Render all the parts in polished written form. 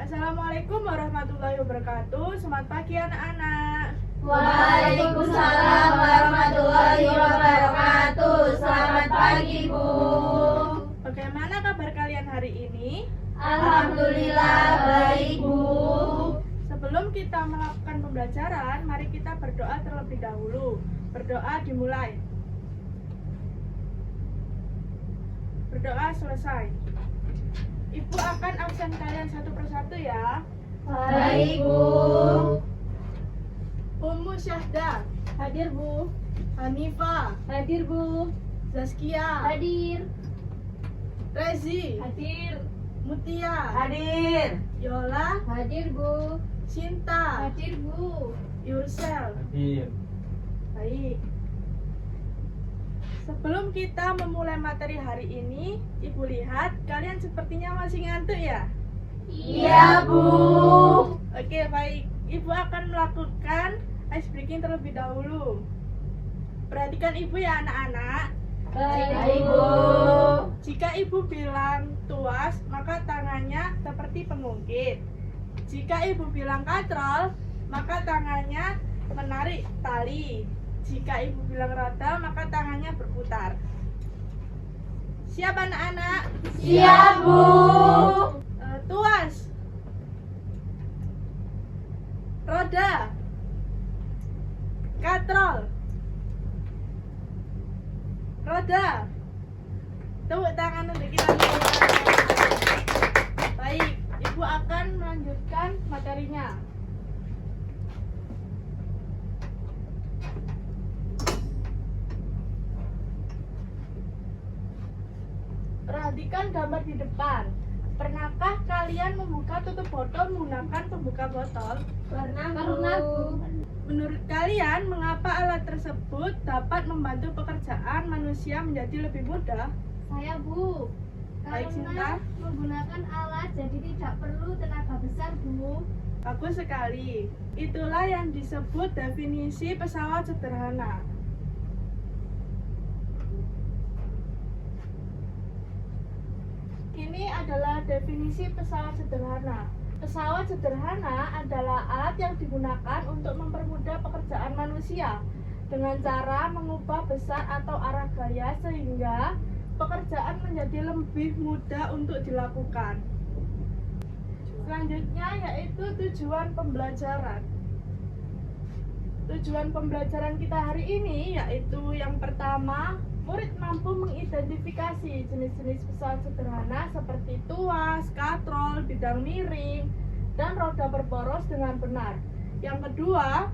Assalamualaikum warahmatullahi wabarakatuh. Selamat pagi anak-anak. Waalaikumsalam warahmatullahi wabarakatuh. Selamat pagi, Bu. Bagaimana kabar kalian hari ini? Alhamdulillah baik, Bu. Sebelum kita melakukan pembelajaran, mari kita berdoa terlebih dahulu. Berdoa dimulai. Berdoa selesai. Ibu akan absen kalian satu persatu ya. Baik, Bu. Ummu Syahda, Hadir, Bu. Hanifah, Hadir, Bu. Zaskia, Hadir. Rezi, Hadir. Mutia, Hadir. Yola, Hadir, Bu. Cinta, Hadir, Bu. Yursel. Hadir. Baik. Sebelum kita memulai materi hari ini, Ibu lihat kalian sepertinya masih ngantuk ya? Iya, Bu. Oke, baik. Ibu akan melakukan ice breaking terlebih dahulu. Perhatikan Ibu ya anak-anak. Baik, Bu. Jika Ibu bilang tuas, maka tangannya seperti pengungkit. Jika Ibu bilang katrol, maka tangannya menarik tali. Jika Ibu bilang rada, maka tangannya berputar. Siap anak-anak? Siap, Bu. Tuas, roda, katrol, roda. Tepuk tangan untuk kita semua. Baik, Ibu akan melanjutkan materinya. Perhatikan gambar di depan. Pernahkah kalian membuka tutup botol menggunakan pembuka botol? Pernah, Bu. Menurut kalian, mengapa alat tersebut dapat membantu pekerjaan manusia menjadi lebih mudah? Saya, Bu. Baik, Cinta. Menggunakan alat jadi tidak perlu tenaga besar, Bu. Bagus sekali. Itulah yang disebut definisi pesawat sederhana. Ini adalah definisi pesawat sederhana. Pesawat sederhana adalah alat yang digunakan untuk mempermudah pekerjaan manusia dengan cara mengubah besar atau arah gaya sehingga pekerjaan menjadi lebih mudah untuk dilakukan. Selanjutnya yaitu tujuan pembelajaran. Tujuan pembelajaran kita hari ini yaitu yang pertama, murid mampu mengidentifikasi jenis-jenis pesawat sederhana seperti tuas, katrol, bidang miring, dan roda berporos dengan benar. Yang kedua,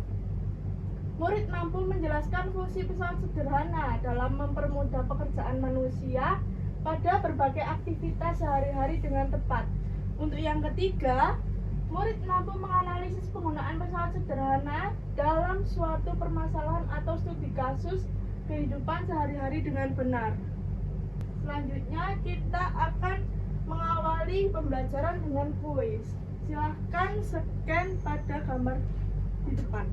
murid mampu menjelaskan fungsi pesawat sederhana dalam mempermudah pekerjaan manusia pada berbagai aktivitas sehari-hari dengan tepat. Untuk yang ketiga, murid mampu menganalisis penggunaan pesawat sederhana dalam suatu permasalahan atau studi kasus kehidupan sehari-hari dengan benar. Selanjutnya kita akan mengawali pembelajaran dengan kuis. Silahkan scan pada gambar di depan.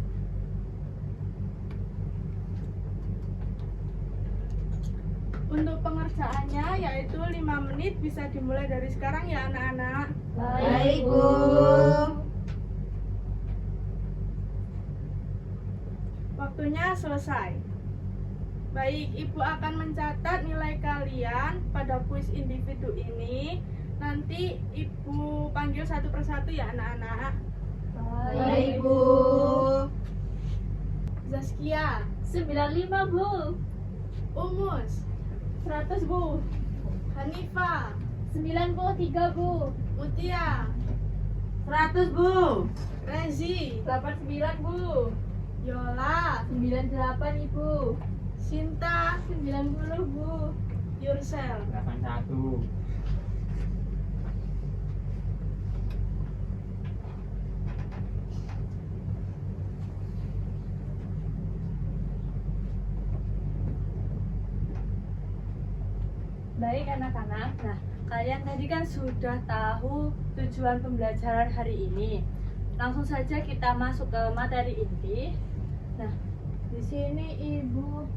Untuk pengerjaannya yaitu 5 menit, bisa dimulai dari sekarang ya anak-anak. Baik, Bu. Waktunya selesai. Baik, Ibu akan mencatat nilai kalian pada kuis individu ini. Nanti Ibu panggil satu persatu ya anak-anak. Baik, Bu. Zaskia, 95, Bu. Umus, 100, Bu. Hanifah, 93, Bu. Mutia, 100, Bu. Rezi, 89, Bu. Yola, 98, Ibu. Sinta, 90, Bu. Yursel. 81. Baik anak-anak, nah kalian tadi kan sudah tahu tujuan pembelajaran hari ini. Langsung saja kita masuk ke materi inti. Nah, di sini Ibu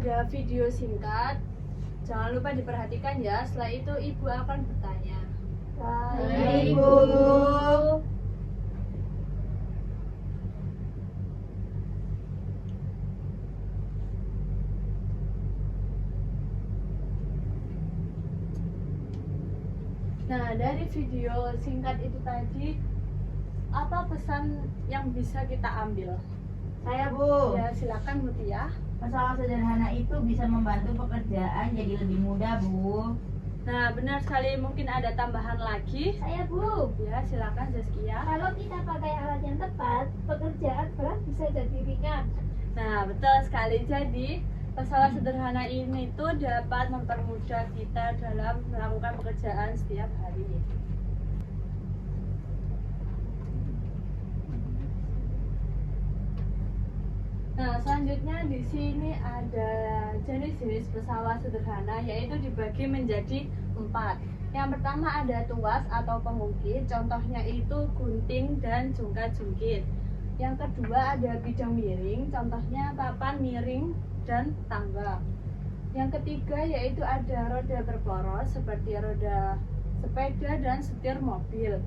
ada video singkat Jangan lupa diperhatikan ya, setelah itu ibu akan bertanya. Baik, Bu. Nah, dari video singkat itu tadi, apa pesan yang bisa kita ambil? Saya, Bu. Ya, silakan Mutia. Masalah sederhana itu bisa membantu pekerjaan jadi lebih mudah, Bu. Nah, benar sekali, mungkin ada tambahan lagi. Saya Bu, Ya, silakan Zaskia. kalau kita pakai alat yang tepat, pekerjaan berat bisa jadi ringan. Nah, betul sekali. Jadi, pesawat sederhana ini tuh dapat mempermudah kita dalam melakukan pekerjaan setiap hari. Nah, selanjutnya di sini ada jenis-jenis pesawat sederhana, yaitu dibagi menjadi 4. Yang pertama ada tuas atau pengukir, contohnya itu gunting dan jungkat-jungkit. Yang kedua ada bidang miring, contohnya papan miring dan tangga. Yang ketiga yaitu ada roda berporos seperti roda sepeda dan setir mobil.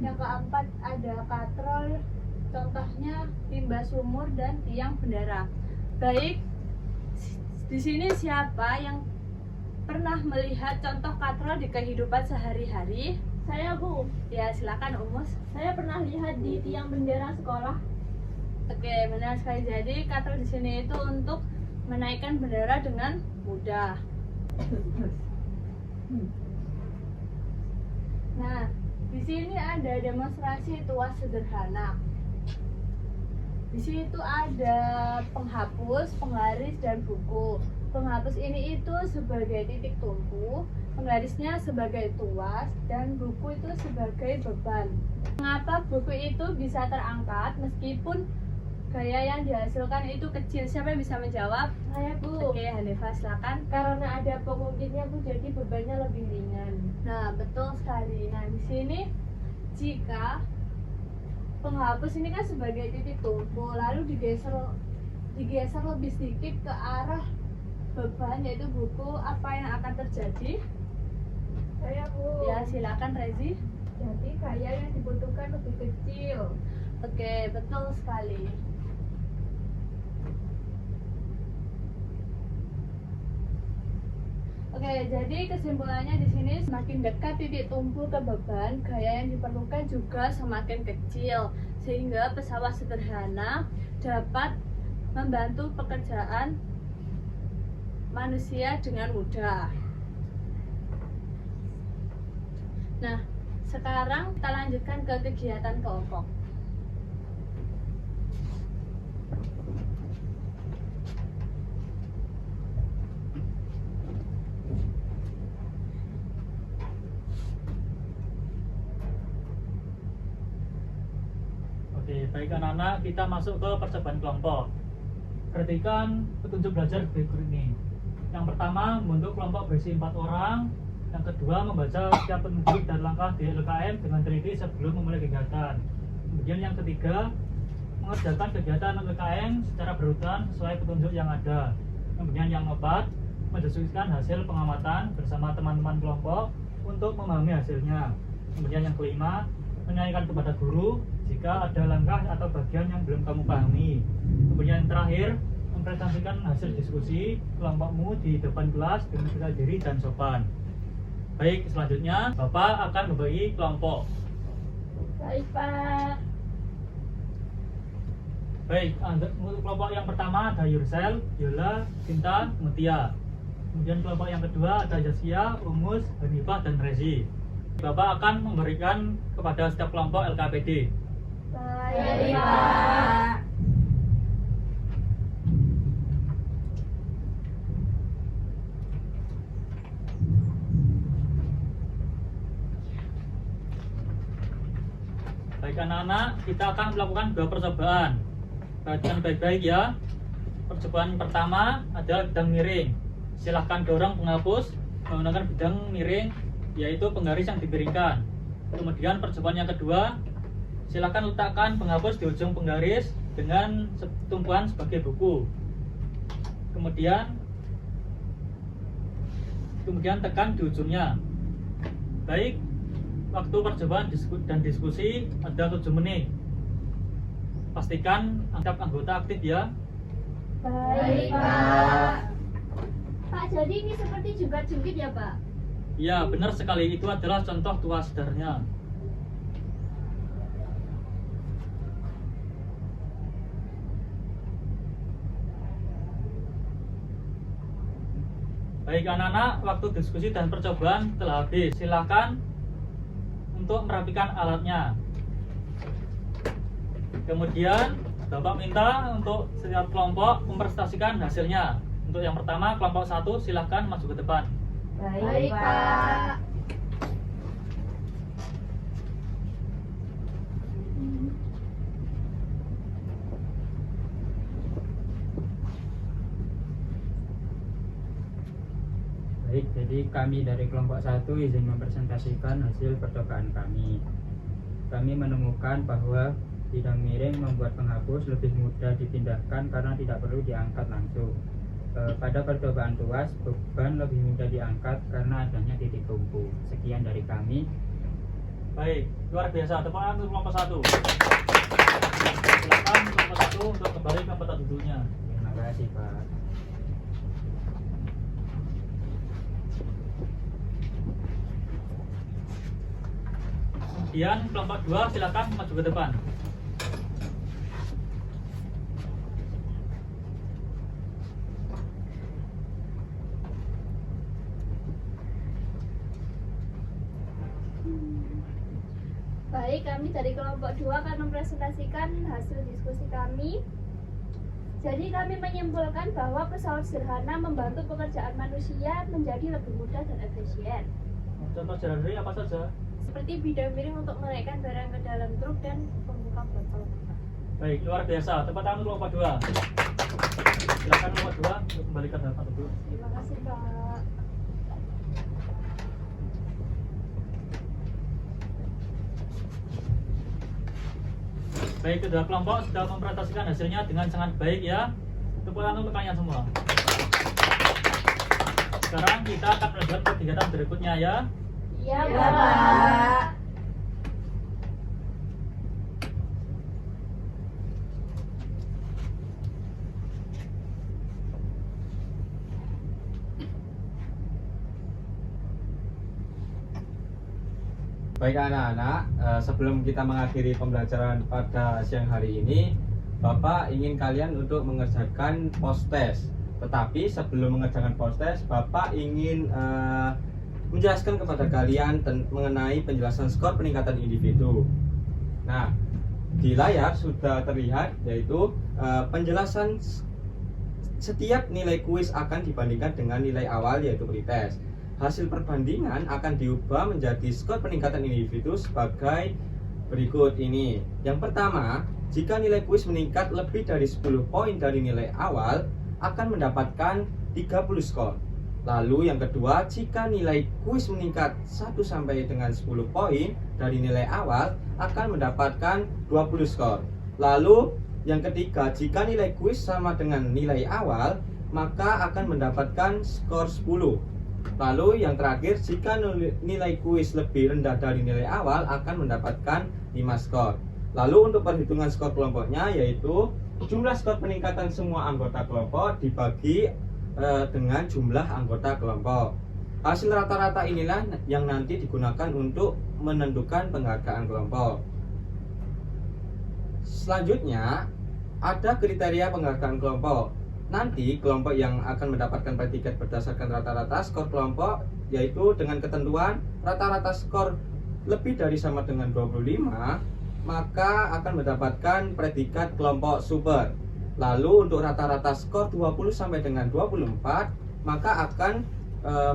Yang keempat ada katrol, contohnya timba sumur dan tiang bendera. Baik, di sini siapa yang pernah melihat contoh katrol di kehidupan sehari-hari? Saya Bu, Ya, silakan Umus. saya pernah lihat di tiang bendera sekolah. Oke, benar sekali. Jadi katrol di sini itu untuk menaikkan bendera dengan mudah. Nah, di sini ada demonstrasi tuas sederhana. Di sini tuh ada penghapus, penggaris, dan buku. Penghapus ini itu sebagai titik tumpu, penggarisnya sebagai tuas, dan buku itu sebagai beban. Mengapa buku itu bisa terangkat meskipun gaya yang dihasilkan itu kecil? Siapa yang bisa menjawab? Saya Bu, Oke, Hanifah silakan. karena ada pengukirnya Bu, jadi bebannya lebih ringan. Nah, betul sekali. Nah, di sini jika penghapus ini kan sebagai titik tumpu, lalu digeser lebih sedikit ke arah beban yaitu buku, apa yang akan terjadi? Saya Bu, Ya, silakan Rezi. jadi gaya yang dibutuhkan lebih kecil. Oke, betul sekali. Oke, jadi kesimpulannya di sini semakin dekat titik tumpu ke beban, gaya yang diperlukan juga semakin kecil, sehingga pesawat sederhana dapat membantu pekerjaan manusia dengan mudah. Nah, sekarang kita lanjutkan ke kegiatan kelompok. Oke, baik anak-anak, kita masuk ke percobaan kelompok. Perhatikan petunjuk belajar berikut ini. Yang pertama, membentuk kelompok berisi 4 orang. Yang kedua, membaca setiap petunjuk dan langkah di LKM dengan teliti sebelum memulai kegiatan. Kemudian yang ketiga, mengerjakan kegiatan LKM secara berurutan sesuai petunjuk yang ada. Kemudian yang keempat, mendiskusikan hasil pengamatan bersama teman-teman kelompok untuk memahami hasilnya. Kemudian yang kelima, menanyakan kepada guru jika ada langkah atau bagian yang belum kamu pahami. Kemudian yang terakhir, mempresentasikan hasil diskusi kelompokmu di depan kelas dengan percaya diri dan sopan. Baik, selanjutnya Bapak akan membagi kelompok. Baik Pak. Baik, untuk kelompok yang pertama ada Yursel, Yola, Cinta, Mutia. Kemudian kelompok yang kedua ada Zaskia, Umus, Hanifah, dan Rezi. Bapak akan memberikan kepada setiap kelompok LKPD. Baik Pak. Baik anak-anak, kita akan melakukan 2 percobaan. Perhatikan baik-baik ya. Percobaan pertama adalah bidang miring. Silahkan dorong penghapus menggunakan bidang miring, yaitu penggaris yang dimiringkan. Kemudian percobaan yang kedua, silahkan letakkan penghapus di ujung penggaris dengan tumpuan sebagai buku. Kemudian kemudian tekan di ujungnya. Baik, waktu percobaan dan diskusi ada 7 menit. Pastikan anggota aktif ya. Baik, Pak. Pak, jadi ini seperti jungkit-jungkit ya, Pak? Ya, benar sekali, itu adalah contoh tuas sederhana. Baik anak-anak, waktu diskusi dan percobaan telah habis. Silakan untuk merapikan alatnya. Kemudian Bapak minta untuk setiap kelompok mempresentasikan hasilnya. Untuk yang pertama, kelompok 1 silakan maju ke depan. Baik, Pak. Baik, jadi kami dari kelompok 1 izin mempresentasikan hasil percobaan kami. Kami menemukan bahwa bidang miring membuat penghapus lebih mudah dipindahkan karena tidak perlu diangkat langsung. Pada percobaan tuas, beban lebih mudah diangkat karena adanya titik tumpu. Sekian dari kami. Baik, luar biasa. Tepuk tangan untuk kelompok 1. Silakan kelompok 1 untuk kembali ke tempat duduknya. Terima kasih, Pak. Kemudian kelompok 2 silakan maju ke depan. Baik, kami dari kelompok 2 akan mempresentasikan hasil diskusi kami. Jadi kami menyimpulkan bahwa pesawat sederhana membantu pekerjaan manusia menjadi lebih mudah dan efisien. Contoh sederhana apa saja? Seperti bidang miring untuk menaikkan barang ke dalam truk dan membuka botol. Baik, luar biasa. Tepuk tangan untuk kelompok 2. Silakan kelompok 2 untuk kembali ke tempat duduk. Terima kasih, Pak. Baik, kedua kelompok sudah mempresentasikan hasilnya dengan sangat baik ya. Tepuk tangan untuk kalian semua. Sekarang kita akan melanjutkan ke kegiatan berikutnya ya. Iya, Ya, Pak. Pak. Baik anak-anak, sebelum kita mengakhiri pembelajaran pada siang hari ini, Bapak ingin kalian untuk mengerjakan post test. Tetapi sebelum mengerjakan post test, Bapak ingin menjelaskan kepada kalian mengenai penjelasan skor peningkatan individu. Nah, di layar sudah terlihat yaitu penjelasan setiap nilai kuis akan dibandingkan dengan nilai awal yaitu pretest. Hasil perbandingan akan diubah menjadi skor peningkatan individu sebagai berikut ini. Yang pertama, jika nilai kuis meningkat lebih dari 10 poin dari nilai awal, akan mendapatkan 30 skor. Lalu yang kedua, jika nilai kuis meningkat 1 sampai dengan 10 poin dari nilai awal, akan mendapatkan 20 skor. Lalu yang ketiga, jika nilai kuis sama dengan nilai awal, maka akan mendapatkan skor 10. Lalu yang terakhir, jika nilai kuis lebih rendah dari nilai awal, akan mendapatkan 5 skor. Lalu untuk perhitungan skor kelompoknya yaitu jumlah skor peningkatan semua anggota kelompok dibagi dengan jumlah anggota kelompok. Hasil rata-rata inilah yang nanti digunakan untuk menentukan penghargaan kelompok. Selanjutnya ada kriteria penghargaan kelompok. Nanti kelompok yang akan mendapatkan predikat berdasarkan rata-rata skor kelompok yaitu dengan ketentuan rata-rata skor lebih dari sama dengan 25, maka akan mendapatkan predikat kelompok super. Lalu untuk rata-rata skor 20 sampai dengan 24, maka akan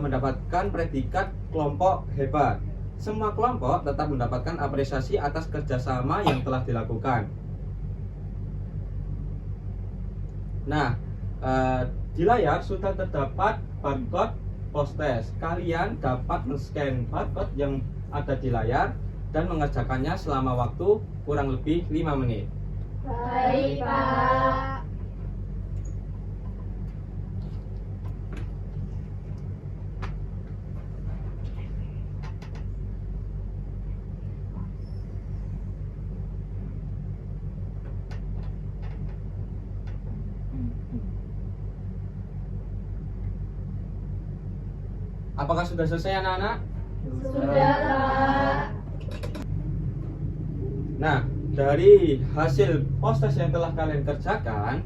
mendapatkan predikat kelompok hebat. Semua kelompok tetap mendapatkan apresiasi atas kerjasama yang telah dilakukan. Nah, di layar sudah terdapat barcode post test. Kalian dapat men-scan barcode yang ada di layar dan mengerjakannya selama waktu kurang lebih 5 menit. Baik, Pak. Apakah sudah selesai anak-anak? Sudah, Pak. Nah, dari hasil post-test yang telah kalian kerjakan,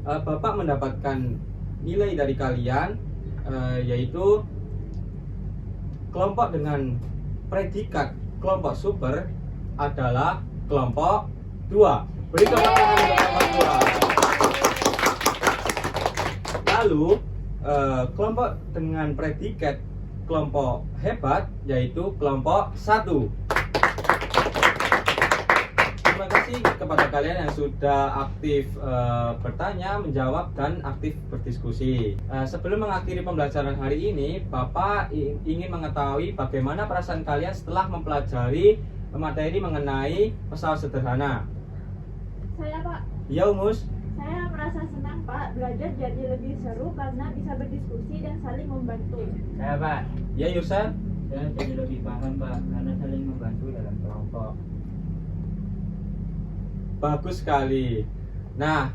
Bapak mendapatkan nilai dari kalian, yaitu kelompok dengan predikat kelompok super adalah kelompok 2. Beri tepuk tangan untuk kelompok 2. Lalu kelompok dengan predikat kelompok hebat yaitu kelompok 1. Terima kasih kepada kalian yang sudah aktif bertanya, menjawab, dan aktif berdiskusi. Sebelum mengakhiri pembelajaran hari ini, Bapak ingin mengetahui bagaimana perasaan kalian setelah mempelajari materi mengenai pesawat sederhana. Saya, Pak. Ya, Umus. Saya merasa senang Pak, belajar jadi lebih seru karena bisa berdiskusi dan saling membantu. Saya Pak, Ya, Yursa. saya jadi lebih paham Pak karena saling membantu dalam kelompok. Bagus sekali. Nah,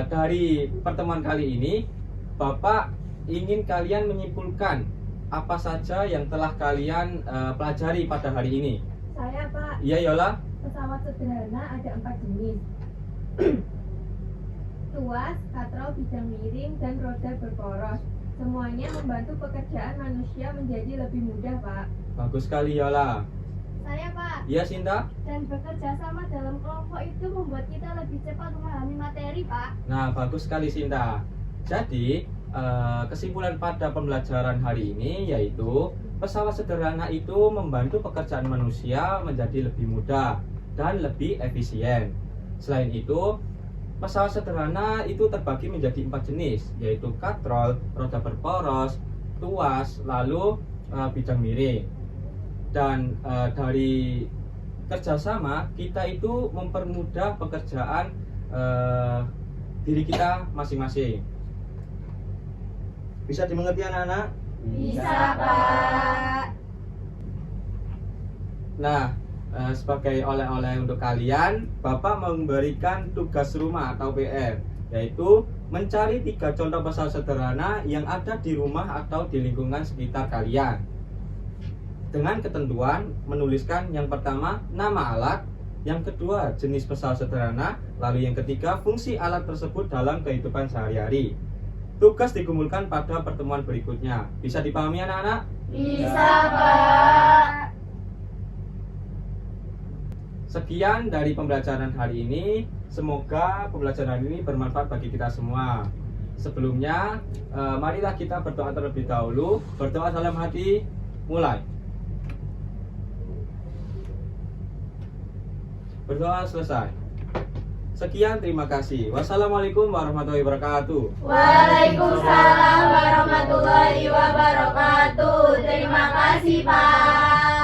dari pertemuan kali ini, Bapak ingin kalian menyimpulkan apa saja yang telah kalian pelajari pada hari ini. Saya Pak, Iya, Yola. pesawat sederhana ada 4 jenis. Tuas, katrol bidang miring, dan roda berporos. Semuanya membantu pekerjaan manusia menjadi lebih mudah, Pak. Bagus sekali, Yola. Saya, Pak. Iya, Sinta. Dan bekerja sama dalam kelompok itu membuat kita lebih cepat memahami materi, Pak. Nah, bagus sekali, Sinta. Jadi, kesimpulan pada pembelajaran hari ini yaitu pesawat sederhana itu membantu pekerjaan manusia menjadi lebih mudah dan lebih efisien. Selain itu, pesawat sederhana itu terbagi menjadi 4 jenis, yaitu katrol, roda berporos, tuas, lalu bidang miring. Dan dari kerjasama kita itu mempermudah pekerjaan diri kita masing-masing. Bisa dimengerti anak-anak? Bisa, Pak. Nah, sebagai oleh-oleh untuk kalian, Bapak memberikan tugas rumah atau PR, yaitu mencari 3 contoh pesawat sederhana yang ada di rumah atau di lingkungan sekitar kalian. Dengan ketentuan menuliskan yang pertama nama alat, yang kedua jenis pesawat sederhana, lalu yang ketiga fungsi alat tersebut dalam kehidupan sehari-hari. Tugas dikumpulkan pada pertemuan berikutnya. Bisa dipahami anak-anak? Bisa, Pak. Sekian dari pembelajaran hari ini. Semoga pembelajaran ini bermanfaat bagi kita semua. Sebelumnya, marilah kita berdoa terlebih dahulu. Berdoa dalam hati, mulai. Berdoa selesai. Sekian, terima kasih. Wassalamualaikum warahmatullahi wabarakatuh. Waalaikumsalam warahmatullahi wabarakatuh. Terima kasih, Pak.